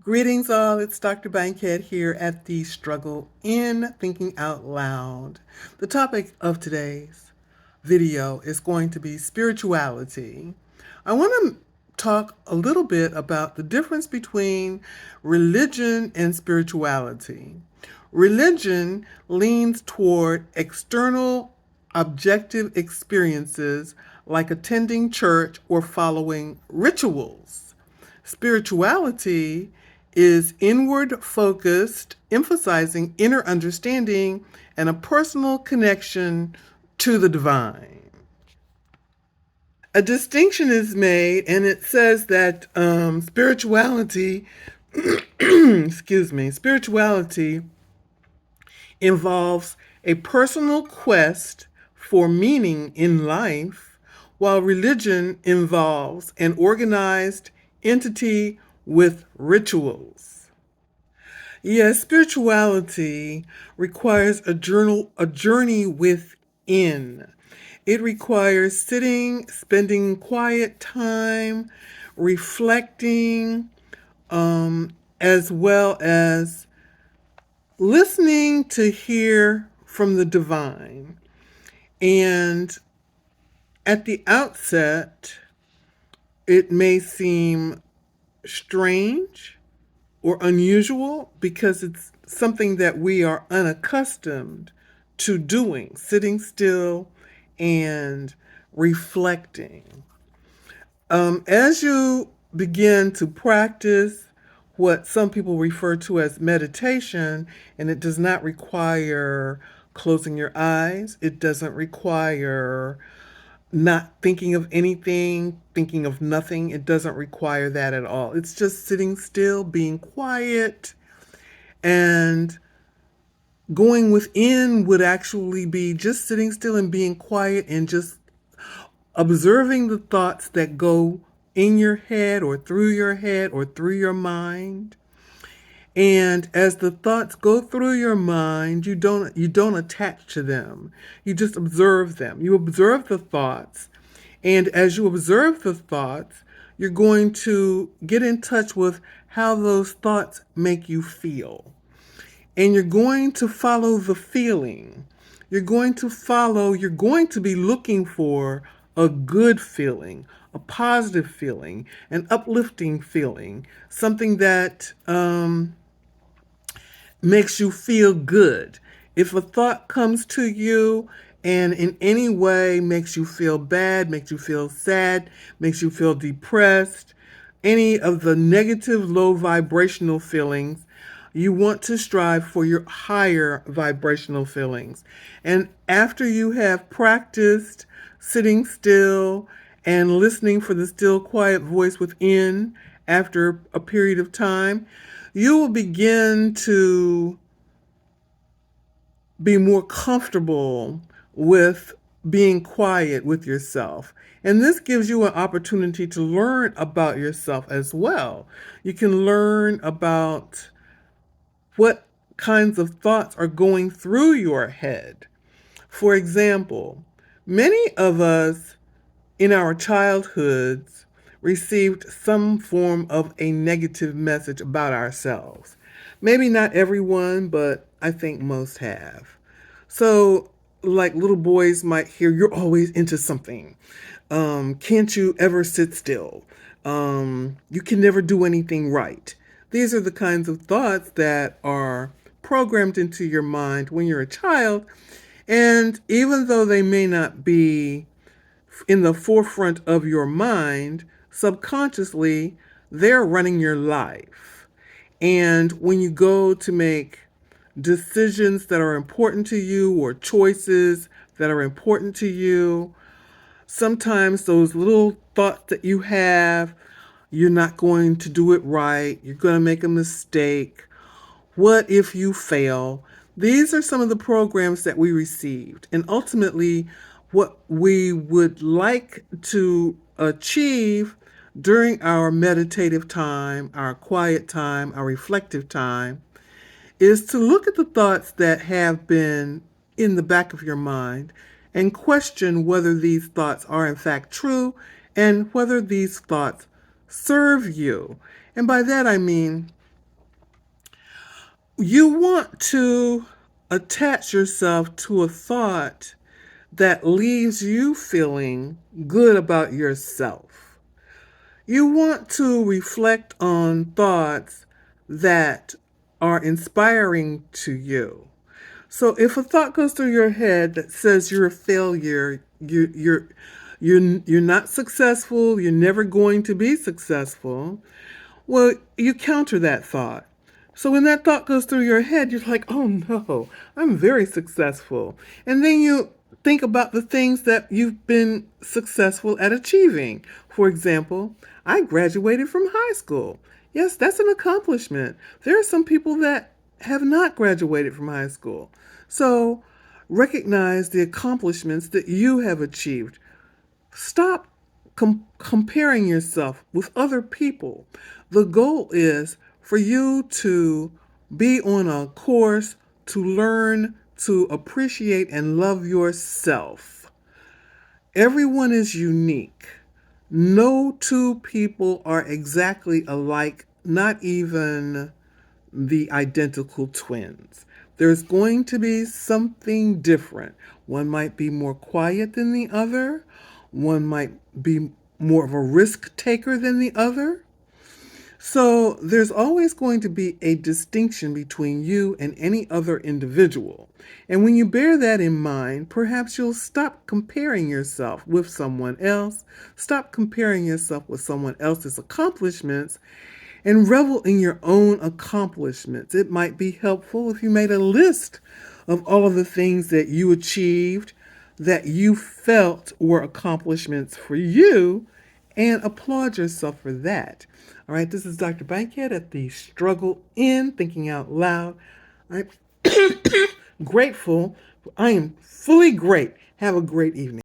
Greetings, all. It's Dr. Bankhead here at the Struggle in Thinking Out Loud. The topic of today's video is going to be spirituality. I want to talk a little bit about the difference between religion and spirituality. Religion leans toward external, objective experiences like attending church or following rituals. Spirituality is inward focused, emphasizing inner understanding and a personal connection to the divine. A distinction is made, and it says that spirituality, spirituality involves a personal quest for meaning in life, while religion involves an organized entity with rituals. Yes, spirituality requires a journey within. It requires sitting, spending quiet time, reflecting, as well as listening to hear from the divine. And at the outset, it may seem strange or unusual because it's something that we are unaccustomed to doing, sitting still and reflecting. As you begin to practice what some people refer to as meditation, and it does not require closing your eyes, it doesn't require not thinking of anything, thinking of nothing. It doesn't require that at all. It's just sitting still, being quiet, and going within would actually be just sitting still and being quiet and just observing the thoughts that go in your head or through your mind. And as the thoughts go through your mind, you don't attach to them. You just observe them. You observe the thoughts. And as you observe the thoughts, you're going to get in touch with how those thoughts make you feel. And you're going to follow the feeling. You're going to be looking for a good feeling, a positive feeling, an uplifting feeling, something that makes you feel good. If a thought comes to you and in any way makes you feel bad, makes you feel sad, makes you feel depressed, any of the negative low vibrational feelings, you want to strive for your higher vibrational feelings. And after you have practiced sitting still and listening for the still quiet voice within after a period of time, you will begin to be more comfortable with being quiet with yourself. And this gives you an opportunity to learn about yourself as well. You can learn about what kinds of thoughts are going through your head. For example, many of us in our childhoods received some form of a negative message about ourselves. Maybe not everyone, but I think most have. So, like little boys might hear, "You're always into something. Can't you ever sit still? You can never do anything right." These are the kinds of thoughts that are programmed into your mind when you're a child. And even though they may not be in the forefront of your mind, subconsciously, they're running your life. And when you go to make decisions that are important to you or choices that are important to you, sometimes those little thoughts that you have, you're not going to do it right, you're going to make a mistake, what if you fail? These are some of the programs that we received. And ultimately, what we would like to achieve during our meditative time, our quiet time, our reflective time, is to look at the thoughts that have been in the back of your mind and question whether these thoughts are in fact true and whether these thoughts serve you. And by that I mean, You want to attach yourself to a thought that leaves you feeling good about yourself. You want to reflect on thoughts that are inspiring to you. So if a thought goes through your head that says you're a failure, you're not successful, you're never going to be successful, well, you counter that thought. So when that thought goes through your head, you're like, oh no, I'm very successful. And then you think about the things that you've been successful at achieving. For example, I graduated from high school. Yes, that's an accomplishment. There are some people that have not graduated from high school. So recognize the accomplishments that you have achieved. Stop comparing yourself with other people. The goal is for you to be on a course to learn to appreciate and love yourself. Everyone is unique. No two people are exactly alike, not even the identical twins. There's going to be something different. One might be more quiet than the other. One might be more of a risk taker than the other. So there's always going to be a distinction between you and any other individual. And when you bear that in mind, perhaps you'll stop comparing yourself with someone else, stop comparing yourself with someone else's accomplishments, and revel in your own accomplishments. It might be helpful if you made a list of all of the things that you achieved that you felt were accomplishments for you and applaud yourself for that. All right, this is Dr. Bankhead at the Struggle in Thinking Out Loud. I'm grateful. I am fully great. Have a great evening.